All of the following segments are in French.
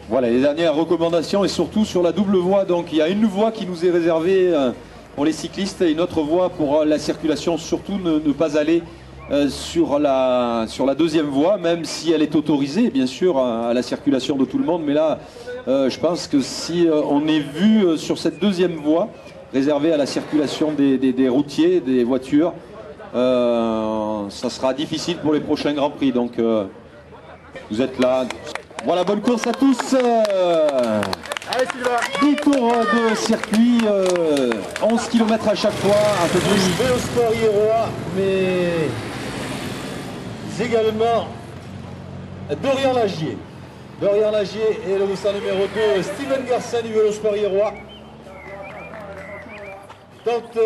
Voilà les dernières recommandations et surtout sur la double voie. Donc il y a une voie qui nous est réservée pour les cyclistes et une autre voie pour la circulation. Surtout ne pas aller sur la deuxième voie, même si elle est autorisée bien sûr à la circulation de tout le monde. Mais là, je pense que si on est vu sur cette deuxième voie réservée à la circulation des routiers, des voitures, ça sera difficile pour les prochains Grands Prix. Donc vous êtes là. Voilà, bonne course à tous. Allez, Sylvain. 10 tours de circuit, 11 km à chaque fois, un peu plus. Vélosport Iérois, mais également Dorian Lagier. Dorian Lagier et le dossard numéro 2, Steven Garcin du Vélosport Iérois. Tente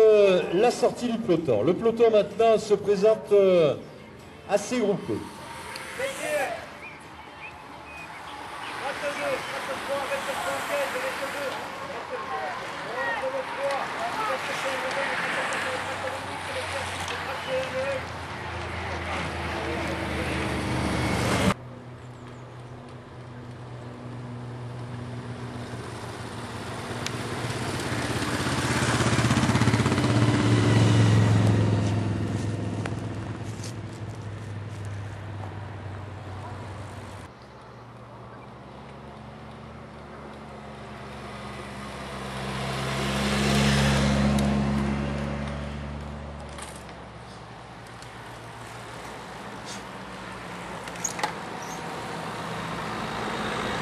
la sortie du peloton. Le peloton maintenant se présente assez groupé.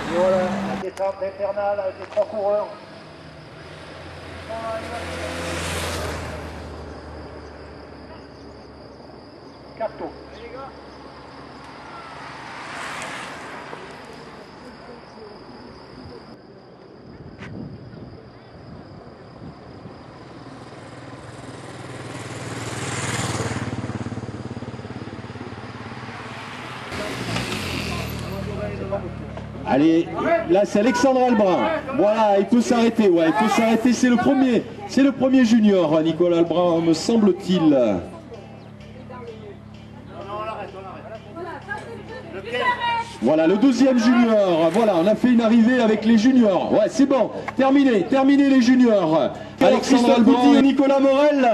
Et voilà, la descente infernale avec les 3 coureurs. Carto. Allez, là c'est Alexandre Albrun. Voilà, il peut s'arrêter, ouais, il peut s'arrêter, c'est le premier junior, Nicolas Albrun, me semble-t-il. Voilà, le deuxième junior. Voilà, on a fait une arrivée avec les juniors. Ouais, c'est bon, terminé les juniors. Alexandre Albrun et Nicolas Morel.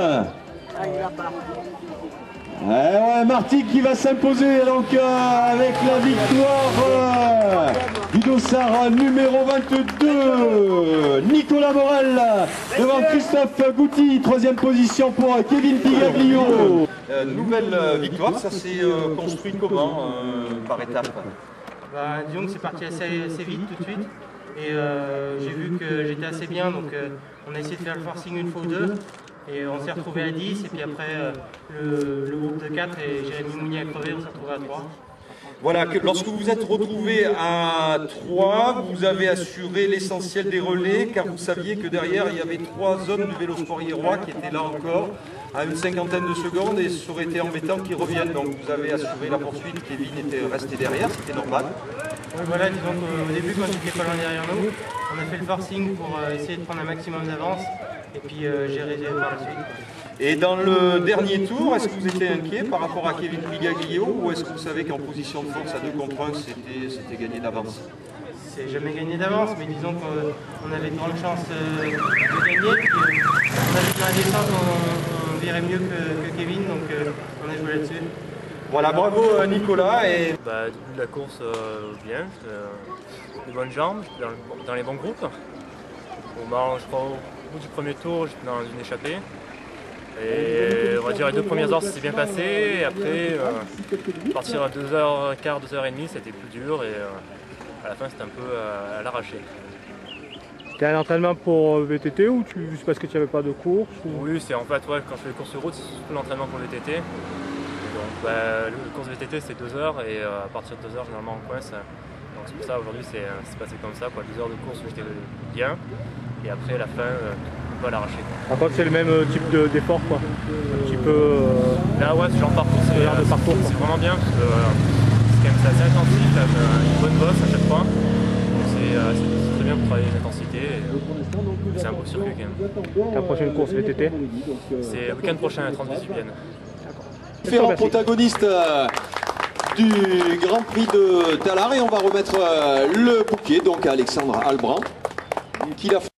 Ouais, Martigues qui va s'imposer donc avec la victoire du dossard numéro 22, Nicolas Morel devant Christophe Gouty, troisième position pour Kevin Pigaglio. Nouvelle victoire, ça s'est construit comment par étapes? Disons que c'est parti assez vite tout de suite et j'ai vu que j'étais assez bien, donc on a essayé de faire le forcing une fois ou deux. Et on s'est retrouvé à 10, et puis après le groupe de 4 et Jérémy Mounier a crevé, on s'est retrouvé à 3. Voilà, lorsque vous vous êtes retrouvé à 3, vous avez assuré l'essentiel des relais, car vous saviez que derrière il y avait 3 hommes du Vélosport Iérois qui étaient là encore, à une cinquantaine de secondes, et ça aurait été embêtant qu'ils reviennent. Donc vous avez assuré la poursuite, Kevin était resté derrière, c'était normal. Oui, voilà, disons qu'au début, quand il était pas loin derrière nous, on a fait le forcing pour essayer de prendre un maximum d'avance. Et puis gérer par la suite. Et dans le dernier tour, est-ce que vous étiez inquiet par rapport à Kevin Pigaglio, ou est-ce que vous savez qu'en position de force à 2 contre 1, c'était gagné d'avance? C'est jamais gagné d'avance, mais disons qu'on avait de grandes chances de gagner. Puis, on a vu dans la descente, on virait mieux que Kevin, donc on a joué là-dessus. Voilà, bravo Nicolas. Et... début de la course, bien, de bonnes jambes, dans les bons groupes. Je crois au bout du premier tour, j'étais dans une échappée. Et on va dire les 2 premières heures, ça s'est bien passé. Et après, à partir de 2h15, 2h30, c'était plus dur. Et à la fin, c'était un peu à l'arraché. C'était un entraînement pour VTT ou c'est parce que tu n'avais pas de course ou... Oui, c'est en fait, ouais, quand je fais les courses de route, c'est surtout l'entraînement pour VTT. Donc, les courses VTT, c'est 2 heures. Et à partir de 2 heures, généralement, on coince. Donc c'est pour ça, aujourd'hui, c'est passé comme ça, quoi. 2 heures de course où j'étais bien. Et après, la fin, on peut l'arracher. Par contre, c'est le même type d'effort, quoi. Un petit peu... Là, ouais, ce genre de parcours, c'est vraiment bien. Parce que c'est quand même assez intensif, une bonne bosse à chaque fois. Donc c'est très bien pour travailler l'intensité. C'est un beau circuit quand même. Ta prochaine course VTT? C'est le week-end prochain à Transvisulienne. Différents protagonistes du Grand Prix de Tallard et on va remettre le bouquet donc à Alexandre Albrand qui l'a fait.